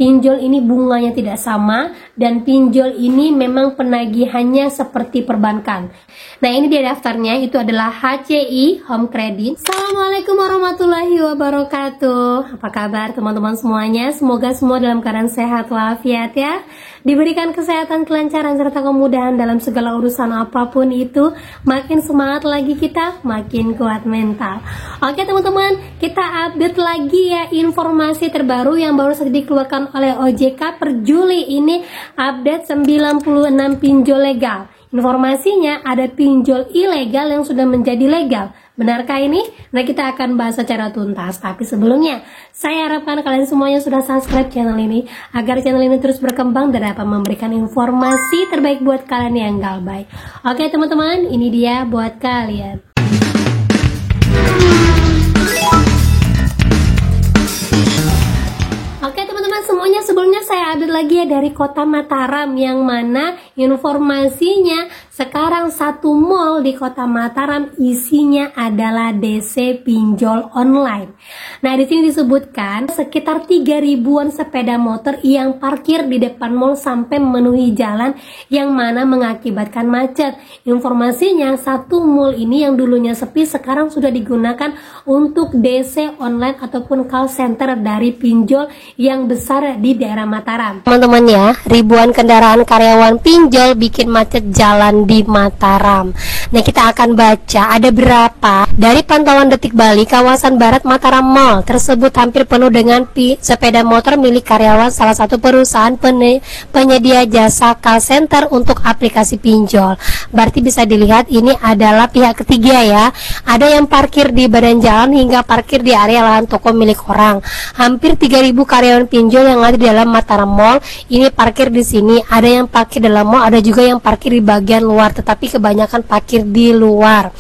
pinjol ini bunganya tidak sama, dan pinjol ini memang penagihannya seperti perbankan. Nah, ini dia daftarnya, itu adalah HCI Home Credit. Assalamualaikum warahmatullahi wabarakatuh. Apa kabar teman-teman semuanya? Semoga semua dalam keadaan sehat walafiat ya. Diberikan kesehatan, kelancaran, serta kemudahan dalam segala urusan apapun itu. Makin semangat lagi kita, makin kuat mental. Oke teman-teman, kita update lagi ya informasi terbaru yang baru saja dikeluarkan oleh OJK per Juli ini. Update 96 pinjol legal. Informasinya ada pinjol ilegal yang sudah menjadi legal. Benarkah ini? Nah, kita akan bahas secara tuntas. Tapi sebelumnya, saya harapkan kalian semuanya sudah subscribe channel ini agar channel ini terus berkembang dan dapat memberikan informasi terbaik buat kalian yang galbay. Oke teman-teman, ini dia buat kalian. Oke teman-teman semuanya, sebelumnya saya update lagi ya dari kota Mataram, yang mana informasinya sekarang satu mall di kota Mataram isinya adalah DC pinjol online. Nah, di sini disebutkan sekitar 3.000-an sepeda motor yang parkir di depan mall sampai memenuhi jalan, yang mana mengakibatkan macet. Informasinya satu mall ini yang dulunya sepi sekarang sudah digunakan untuk DC online ataupun call center dari pinjol yang besar di daerah Mataram. Teman-teman ya, ribuan kendaraan karyawan pinjol bikin macet jalan di Mataram. Nah, kita akan baca ada berapa. Dari pantauan Detik Bali, kawasan barat Mataram Mall tersebut hampir penuh dengan sepeda motor milik karyawan salah satu perusahaan penyedia jasa call center untuk aplikasi pinjol. Berarti bisa dilihat ini adalah pihak ketiga ya. Ada yang parkir di badan jalan hingga parkir di area lahan toko milik orang. Hampir 3.000 karyawan pinjol yang ada di dalam Mataram Mall ini parkir di sini. Ada yang parkir dalam mall, ada juga yang parkir di bagian luar, tetapi kebanyakan parkir di luar.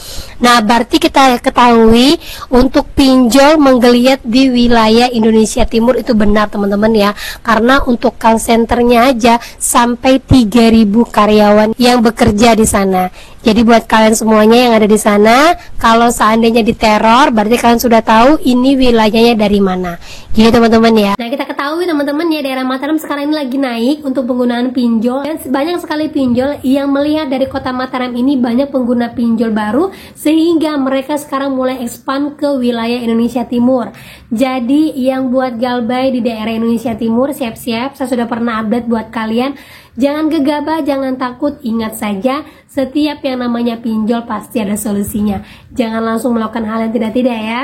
Nah, berarti kita ketahui untuk pinjol menggeliat di wilayah Indonesia Timur itu benar teman-teman ya, karena untuk call centernya aja sampai 3.000 karyawan yang bekerja di sana. Jadi buat kalian semuanya yang ada di sana, kalau seandainya diteror, berarti kalian sudah tahu ini wilayahnya dari mana. Jadi teman-teman ya. Nah, kita ketahui teman-teman ya, daerah Mataram sekarang ini lagi naik untuk penggunaan pinjol, dan banyak sekali pinjol yang melihat dari kota Mataram ini banyak pengguna pinjol baru, sehingga mereka sekarang mulai expand ke wilayah Indonesia Timur. Jadi yang buat galbay di daerah Indonesia Timur, siap-siap, saya sudah pernah update buat kalian. Jangan gegabah, jangan takut, ingat saja setiap yang namanya pinjol pasti ada solusinya. Jangan langsung melakukan hal yang tidak-tidak ya.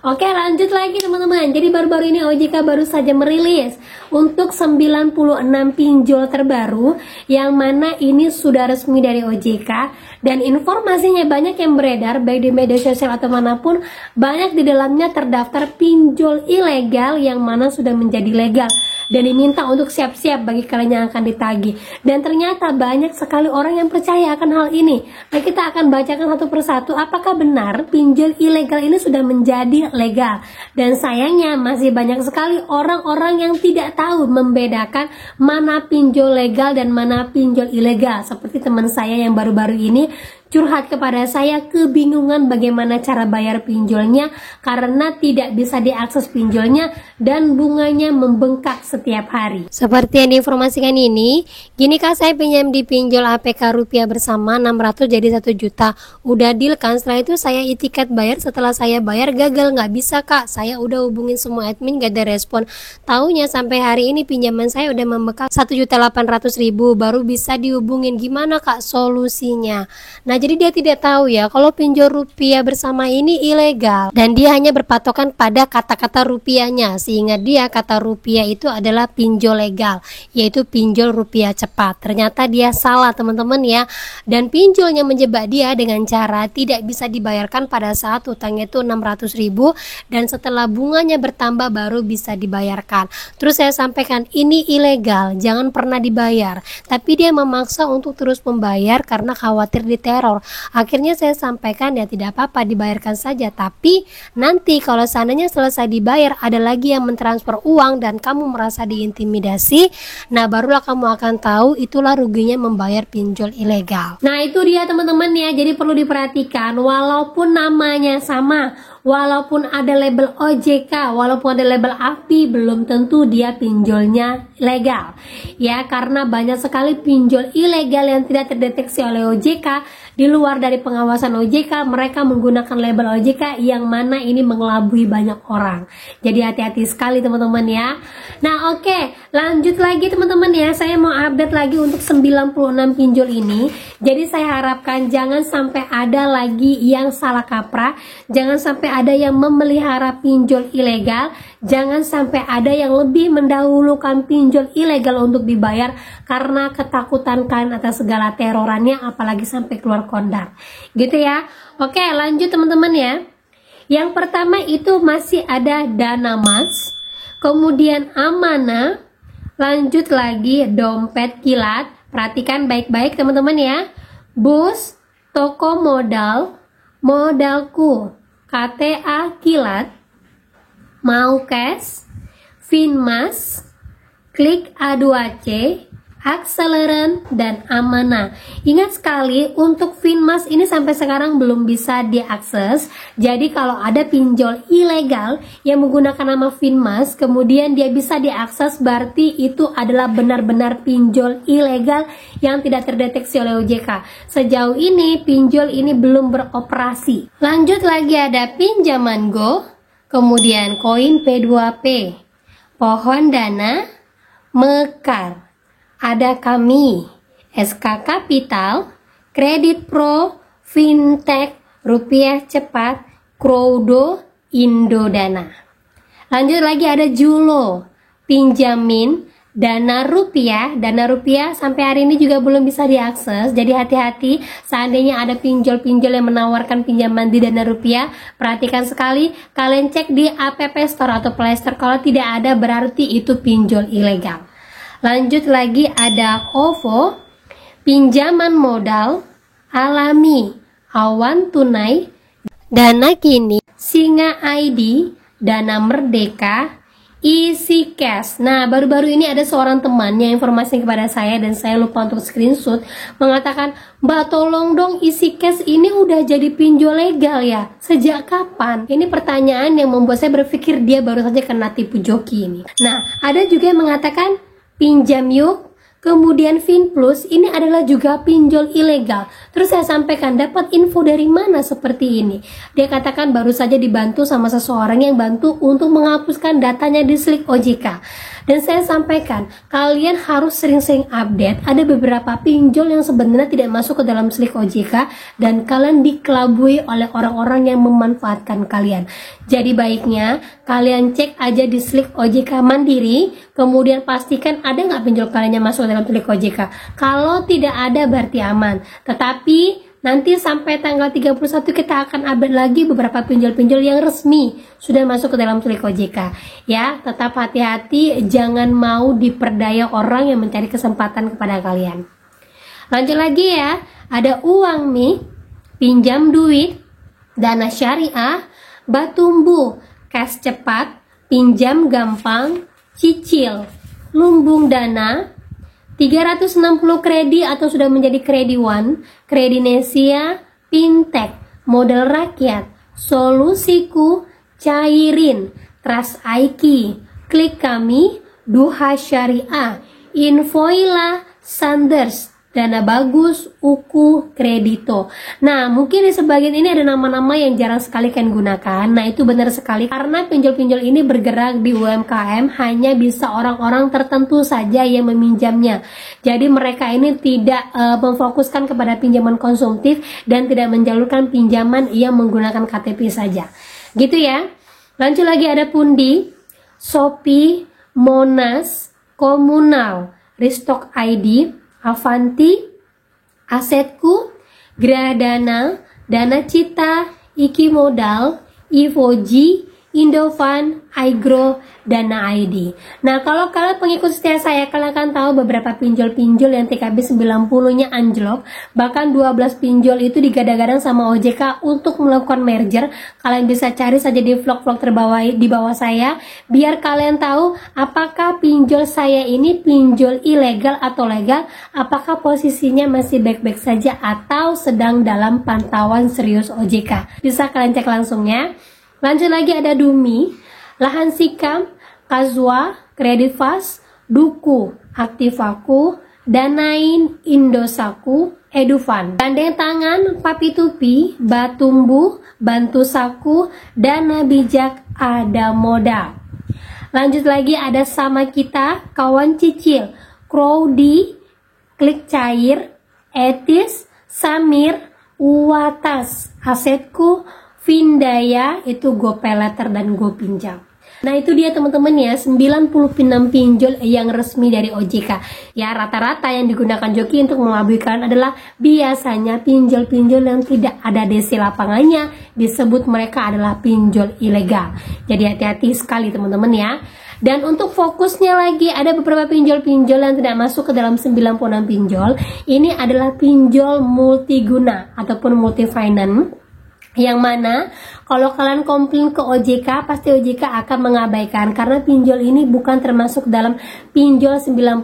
Oke, lanjut lagi teman-teman. Jadi baru-baru ini OJK baru saja merilis untuk 96 pinjol terbaru, yang mana ini sudah resmi dari OJK, dan informasinya banyak yang beredar baik di media sosial atau manapun. Banyak di dalamnya terdaftar pinjol ilegal yang mana sudah menjadi legal dan diminta untuk siap-siap bagi kalian yang akan ditagih. Dan ternyata banyak sekali orang yang percaya akan hal ini. Nah, kita akan bacakan satu persatu apakah benar pinjol ilegal ini sudah menjadi legal. Dan sayangnya masih banyak sekali orang-orang yang tidak tahu membedakan mana pinjol legal dan mana pinjol ilegal. Seperti teman saya yang baru-baru ini curhat kepada saya, kebingungan bagaimana cara bayar pinjolnya karena tidak bisa diakses pinjolnya dan bunganya membengkak setiap hari. Seperti yang diinformasikan ini, gini kak, saya pinjam di pinjol APK rupiah bersama 600 jadi 1 juta. Udah deal kan, setelah itu saya itikat bayar, setelah saya bayar gagal, nggak bisa kak. Saya udah hubungin semua admin gak ada respon. Taunya sampai hari ini pinjaman saya udah membengkak 1.800.000 baru bisa dihubungin. Gimana kak solusinya? Nah, jadi dia tidak tahu ya kalau pinjol rupiah bersama ini ilegal, dan dia hanya berpatokan pada kata-kata rupiahnya, sehingga dia kata rupiah itu adalah pinjol legal, yaitu pinjol rupiah cepat. Ternyata dia salah teman-teman ya, dan pinjolnya menjebak dia dengan cara tidak bisa dibayarkan pada saat utangnya itu 600.000, dan setelah bunganya bertambah baru bisa dibayarkan. Terus saya sampaikan ini ilegal, jangan pernah dibayar, tapi dia memaksa untuk terus membayar karena khawatir diteror. Akhirnya saya sampaikan ya tidak apa-apa, dibayarkan saja, tapi nanti kalau seandainya selesai dibayar ada lagi yang mentransfer uang dan kamu merasa diintimidasi, nah barulah kamu akan tahu itulah ruginya membayar pinjol ilegal. Nah itu dia teman-teman ya, jadi perlu diperhatikan walaupun namanya sama, walaupun ada label OJK, walaupun ada label API, belum tentu dia pinjolnya legal. Ya, karena banyak sekali pinjol ilegal yang tidak terdeteksi oleh OJK. Di luar dari pengawasan OJK, mereka menggunakan label OJK yang mana ini mengelabui banyak orang. Jadi hati-hati sekali teman-teman ya. Nah oke, lanjut lagi teman-teman ya. Saya mau update lagi untuk 96 pinjol ini. Jadi saya harapkan jangan sampai ada lagi yang salah kaprah. Jangan sampai ada yang memelihara pinjol ilegal. Jangan sampai ada yang lebih mendahulukan pinjol ilegal untuk dibayar karena ketakutan kalian atas segala terorannya, apalagi sampai keluar kondar gitu ya. Oke, lanjut teman-teman ya. Yang pertama itu masih ada Danamas, kemudian Amanah, lanjut lagi Dompet Kilat. Perhatikan baik-baik teman-teman ya. Bus, Toko Modal, Modalku, KTA Kilat, Mau Cash, Finmas, Klik A2C, Akseleran, dan Amanah. Ingat sekali, untuk Finmas ini sampai sekarang belum bisa diakses. Jadi kalau ada pinjol ilegal yang menggunakan nama Finmas, kemudian dia bisa diakses, berarti itu adalah benar-benar pinjol ilegal yang tidak terdeteksi oleh OJK. Sejauh ini pinjol ini belum beroperasi. Lanjut lagi ada Pinjaman Go, kemudian Koin P2P, Pohon Dana, Mekar, ada Kami, SK Kapital, Kredit Pro, Fintech, Rupiah Cepat, Crowdo, Indodana. Lanjut lagi ada Julo, Pinjamin, Dana Rupiah. Dana Rupiah sampai hari ini juga belum bisa diakses. Jadi hati-hati seandainya ada pinjol-pinjol yang menawarkan pinjaman di Dana Rupiah. Perhatikan sekali, kalian cek di App Store atau Play Store. Kalau tidak ada berarti itu pinjol ilegal. Lanjut lagi ada OVO, Pinjaman Modal, Alami, Awan Tunai, Dana Kini, Singa ID, Dana Merdeka, Easy Cash. Nah, baru-baru ini ada seorang teman yang informasi kepada saya dan saya lupa untuk screenshot, mengatakan, "Mbak, tolong dong, Easy Cash ini udah jadi pinjol legal ya? Sejak kapan?" Ini pertanyaan yang membuat saya berpikir dia baru saja kena tipu joki ini. Nah, ada juga yang mengatakan Pinjam Yuk, kemudian FinPlus, ini adalah juga pinjol ilegal. Terus saya sampaikan, dapat info dari mana seperti ini? Dia katakan baru saja dibantu sama seseorang yang bantu untuk menghapuskan datanya di Slick OJK. Dan saya sampaikan, kalian harus sering-sering update. Ada beberapa pinjol yang sebenarnya tidak masuk ke dalam Slick OJK dan kalian dikelabui oleh orang-orang yang memanfaatkan kalian. Jadi baiknya kalian cek aja di Slick OJK Mandiri, kemudian pastikan ada nggak pinjol kalian yang masuk ke dalam Slick OJK. Kalau tidak ada berarti aman. Tetapi nanti sampai tanggal 31 kita akan update lagi beberapa pinjol-pinjol yang resmi sudah masuk ke dalam Slick OJK. Ya, tetap hati-hati, jangan mau diperdaya orang yang mencari kesempatan kepada kalian. Lanjut lagi ya, ada Uang Mi, Pinjam Duit, Dana Syariah, Batumbu, Cash Cepat, Pinjam Gampang, Cicil, Lumbung Dana, 360 kredi atau sudah menjadi kredi one, Kredinesia, Fintech, Modal Rakyat, Solusiku, Cairin, Trust Aiki, Klik Kami, Duha Syariah, Infoila, Sanders, Dana Bagus, Uku, Kredito. Nah, mungkin di sebagian ini ada nama-nama yang jarang sekali kalian gunakan. Nah, itu benar sekali karena pinjol-pinjol ini bergerak di UMKM, hanya bisa orang-orang tertentu saja yang meminjamnya. Jadi mereka ini tidak memfokuskan kepada pinjaman konsumtif dan tidak menjalurkan pinjaman yang menggunakan KTP saja. Gitu ya. Lanjut lagi ada Pundi, Shopee, Monas, Komunal, Restock ID, Avanti, Asetku, Gradana, Dana Cita, Iki Modal, Ivoji, Indofan, iGrow, Dana ID. Nah, kalau kalian pengikut setia saya, kalian akan tahu beberapa pinjol-pinjol yang TKB 90-nya anjlok. Bahkan 12 pinjol itu digadang-gadang sama OJK untuk melakukan merger. Kalian bisa cari saja di vlog-vlog di bawah saya, biar kalian tahu apakah pinjol saya ini pinjol ilegal atau legal, apakah posisinya masih baik-baik saja atau sedang dalam pantauan serius OJK. Bisa kalian cek langsung ya. Lanjut lagi ada Dumi, Lahan Sikam, Kazwa, Kreditas, Duku, Aktivaku, Danain, Indosaku, Edufan. Gandeng tangan, Papi Tupi, Batumbuh, Bantu Saku, Dana Bijak, Ada Modal. Lanjut lagi ada Sama Kita, Kawan Cicil, Crowdy, Klik Cair, Etis, Samir, Uwatas, Asetku, Vindaya, itu GoPayLater dan GoPinjam. Nah itu dia teman-teman ya, 96 pinjol yang resmi dari OJK. Ya rata-rata yang digunakan joki untuk mengabaikan adalah biasanya pinjol-pinjol yang tidak ada DC lapangannya, disebut mereka adalah pinjol ilegal. Jadi hati-hati sekali teman-teman ya. Dan untuk fokusnya lagi ada beberapa pinjol-pinjol yang tidak masuk ke dalam 96 pinjol. Ini adalah pinjol multiguna ataupun multifinance, yang mana kalau kalian komplain ke OJK pasti OJK akan mengabaikan karena pinjol ini bukan termasuk dalam pinjol 96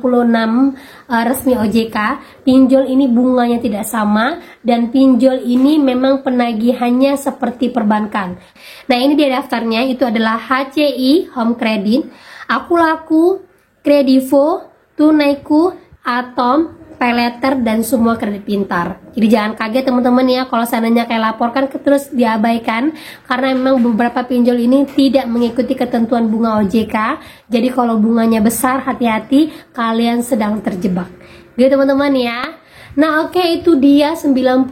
resmi OJK. Pinjol ini bunganya tidak sama dan pinjol ini memang penagihannya seperti perbankan. Nah ini dia daftarnya, itu adalah HCI Home Credit, Aku Laku, Kredivo, Tunaiku, Atom, PayLater dan semua kredit pintar. Jadi jangan kaget teman-teman ya kalau seandainya kayak laporkan terus diabaikan karena memang beberapa pinjol ini tidak mengikuti ketentuan bunga OJK. Jadi kalau bunganya besar hati-hati, kalian sedang terjebak. Gitu teman-teman ya. Nah oke, itu dia 96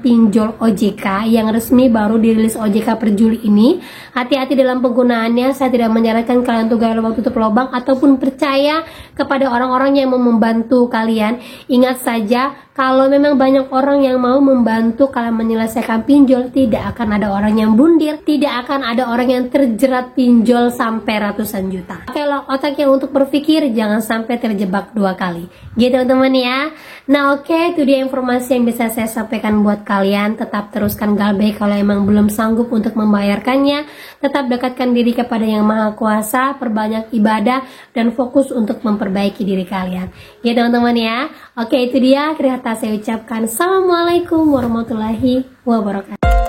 pinjol OJK yang resmi baru dirilis OJK per Juli ini. Hati-hati dalam penggunaannya, saya tidak menyarankan kalian untuk gaya lubang tutup lubang ataupun percaya kepada orang-orang yang mau membantu kalian. Ingat saja, kalau memang banyak orang yang mau membantu kalian menyelesaikan pinjol, tidak akan ada orang yang bundir, tidak akan ada orang yang terjerat pinjol sampai ratusan juta. Kalau otaknya untuk berpikir, jangan sampai terjebak 2 kali. Gitu teman-teman ya. Nah oke, itu dia informasi yang bisa saya sampaikan buat kalian. Tetap teruskan galbay kalau emang belum sanggup untuk membayarkannya. Tetap dekatkan diri kepada Yang Maha Kuasa, perbanyak ibadah dan fokus untuk memperbaiki diri kalian. Ya teman-teman ya. Oke, itu dia akhir kata saya ucapkan. Assalamualaikum warahmatullahi wabarakatuh.